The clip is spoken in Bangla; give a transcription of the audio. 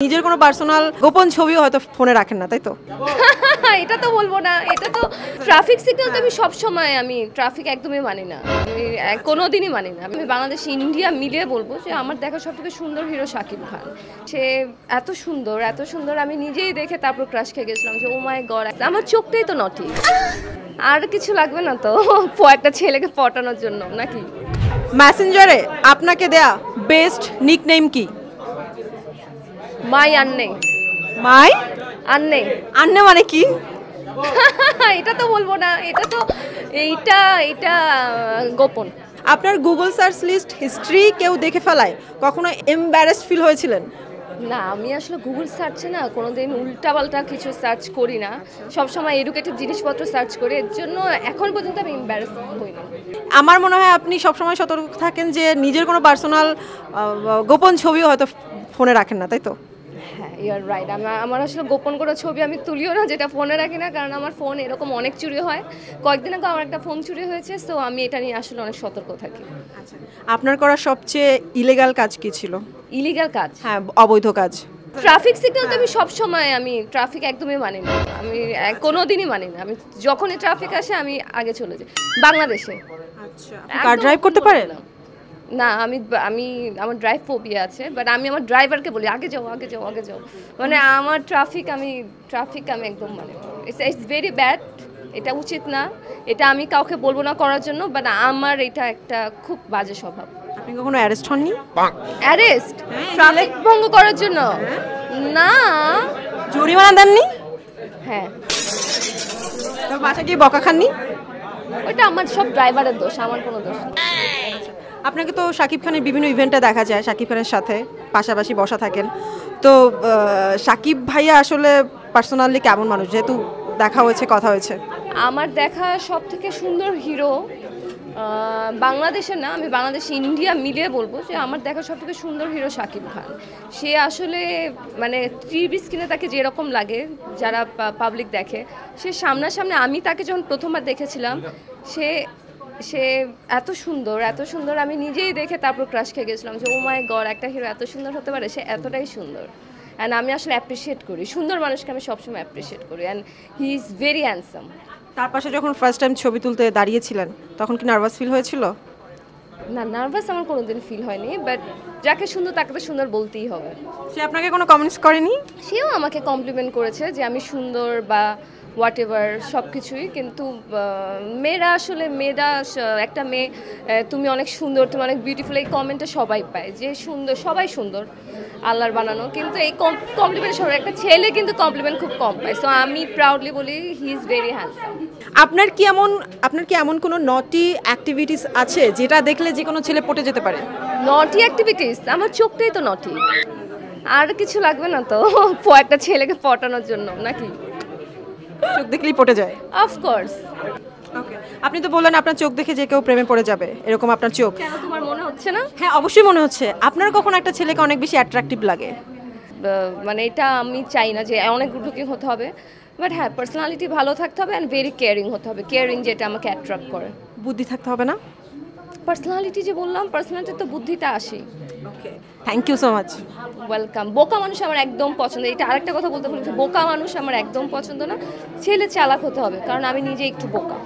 নিজের কোনো পার্সোনাল গোপন ছবিও হয়তো ফোনে রাখেন না, তাই তো? এটা তো বলবো না, এটা তো ট্রাফিক সিগন্যাল তো আমি ট্রাফিক একদমই মানি না, আমি কোনোদিনই মানি না। আমি বাংলাদেশ ইন্ডিয়া মিলিয়ে বলবো যে আমার দেখা সবথেকে সুন্দর হিরো শাকিব খান। সে এত সুন্দর আমি নিজেই দেখে তারপর ক্রাশ খেয়ে গেছিলাম যে ও মাই গড, আমার চোখটাই তো নটি, আর কিছু লাগবে না তো একটা ছেলেকে পটানোর জন্য নাকি। মেসেঞ্জারে আপনাকে দেয়া বেস্ট নিকনেম কি? মাই আন্নে। মাই আন্নে আন্নে মানে কি? এটা তো বলবো না, এটা তো এইটা গোপন। আপনার গুগল সার্চ লিস্ট হিস্ট্রি কেউ দেখে ফেলায় কখনো এমবারেসড ফিল হয়েছিলেন? না, আমি আসলে গুগল সার্চে না কোনোদিন উল্টাপাল্টা কিছু সার্চ করি না, সবসময় এডুকেটিভ জিনিসপত্র সার্চ করি, এর জন্য এখন পর্যন্ত আমি এমবারেস হইনি। আমার মনে হয় আপনি সবসময় সতর্ক থাকেন যে নিজের কোনো পার্সোনাল গোপন ছবিও হয়তো ফোনে রাখেন না, তাই তো? হ্যাঁ, ইউ আর রাইট। আমার আসলে গোপন কোনো ছবি আমি তুলিও না যেটা ফোনে রাখি না, কারণ আমার ফোন এরকম অনেক চুরি হয়। কয়েকদিন আগে আমার একটা ফোন চুরি হয়েছে, সো আমি এটা নিয়ে আসলে অনেক সতর্ক থাকি। আপনার করা সবচেয়ে ইলিগাল কাজ কি ছিল? ইলিগাল কাজ? হ্যাঁ, অবৈধ কাজ। ট্রাফিক সিগন্যাল তো আমি ট্রাফিক একদমই মানি না, আমি কোনোদিনই মানি না। আমি যখনই ট্রাফিক আসে আমি আগে চলে যাই। বাংলাদেশে আচ্ছা, কার ড্রাইভ করতে পারেন? না, আমি আমার ড্রাইভ ফোবিয়া আছে, বাট আমি আমার ড্রাইভারকে বলি আগে যাও। মানে আমার ট্রাফিক আমি একদম মানে ইটস ভেরি ব্যাড, এটা উচিত না, এটা আমি কাউকে বলবো না করার জন্য, বাট আমার এটা একটা খুব বাজে স্বভাব। আপনি কখনো অ্যারেস্ট হননি? অ্যারেস্ট ট্রাফিক ভঙ্গ করার জন্য? না। জরিমানা দেননি? হ্যাঁ। বাসা গিয়ে বকা খাননি? ওইটা আমার সব ড্রাইভারের দোষ, আমার কোনো দোষ নেই। আপনাকে তো শাকিব খানের বিভিন্ন ইভেন্টে দেখা যায়, শাকিব খানের সাথে পাশাপাশি বসা থাকেন, তো শাকিব ভাইয়া আসলে পার্সোনালি কেমন মানুষ, যেহেতু দেখা হয়েছে, কথা হয়েছে? আমার দেখা সব থেকে সুন্দর হিরো বাংলাদেশের না, আমি বাংলাদেশ ইন্ডিয়া মিলিয়ে বলবো যে আমার দেখা সব থেকে সুন্দর হিরো শাকিব খান। সে আসলে মানে টিভি স্ক্রিনে তাকে যেরকম লাগে, যারা পাবলিক দেখে, সে সামনাসামনি আমি তাকে যখন প্রথমবার দেখেছিলাম, সে এত সুন্দর আমি নিজেই দেখে তারপর ক্রাশ খেয়ে গেছিলাম যে ও মাই গড, একটা হিরো এত সুন্দর হতে পারে, সে এতটাই সুন্দর। অ্যান্ড আমি আসলে অ্যাপ্রিসিয়েট করি সুন্দর মানুষকে, আমি সবসময় অ্যাপ্রিসিয়েট করি, and he is very handsome. তার পাশে যখন ফার্স্ট টাইম ছবি তুলতে দাঁড়িয়েছিলেন তখন কি নার্ভাস ফিল হয়েছিল? না, নার্ভাস আমার কোনোদিন ফিল হয়নি, বাট যাকে সুন্দর তাকে তো সুন্দর বলতেই হবে। সে আপনাকে কোনো কমেন্টস করেনি? সেও আমাকে কমপ্লিমেন্ট করেছে যে আমি সুন্দর বা হোয়াট এভার সব কিছুই, কিন্তু মেয়েরা একটা মেয়ে তুমি অনেক সুন্দর, তুমি অনেক বিউটিফুল, এই কমেন্টটা সবাই পায় যে সুন্দর, সবাই সুন্দর, আল্লাহর বানানো, কিন্তু এই কমপ্লিমেন্ট সবাই, একটা ছেলে কিন্তু কমপ্লিমেন্ট খুব কম পায়। সো আমি প্রাউডলি বলি হি ইজ ভেরি হ্যান্ডসাম। আপনার কি এমন কোনো নটি অ্যাক্টিভিটিস আছে যেটা দেখলে যে কোনো ছেলে পটে যেতে পারে? নটি অ্যাক্টিভিটিস? আমার চোখটাই তো নটি, আর কিছু লাগবে না তো একটা ছেলেকে পটানোর জন্য নাকি। চোখ দেখলেই পটে যায়? অফকোর্স। ওকে, আপনি তো বললেন আপনার চোখ দেখে যে কেউ প্রেমে পড়ে যাবে, এরকম আপনার চোখ? কেন, তোমার মনে হচ্ছে না? হ্যাঁ, অবশ্যই মনে হচ্ছে। আপনার কখন একটা ছেলেকে অনেক বেশি অ্যাট্রাকটিভ লাগে? মানে এটা আমি চাই না যে অনেক গুড লুকিং হতে হবে, বাট হ্যাঁ, পার্সোনালিটি ভালো থাকতে হবে অ্যান্ড ভেরি কেয়ারিং হতে হবে, কেয়ারিং যেটা আমাকে অ্যাট্রাক্ট করে। বুদ্ধি থাকতে হবে না? পার্সোনালিটি যে বললাম, পার্সোনালিটি তো বুদ্ধিটা আসে। Okay, thank you so much. Welcome. বোকা মানুষ আমার একদম পছন্দ, এটা আরেকটা কথা বলতে বলেছি, বোকা মানুষ আমার একদম পছন্দ না, ছেলে চালাক হতে হবে, কারণ আমি নিজে একটু বোকা।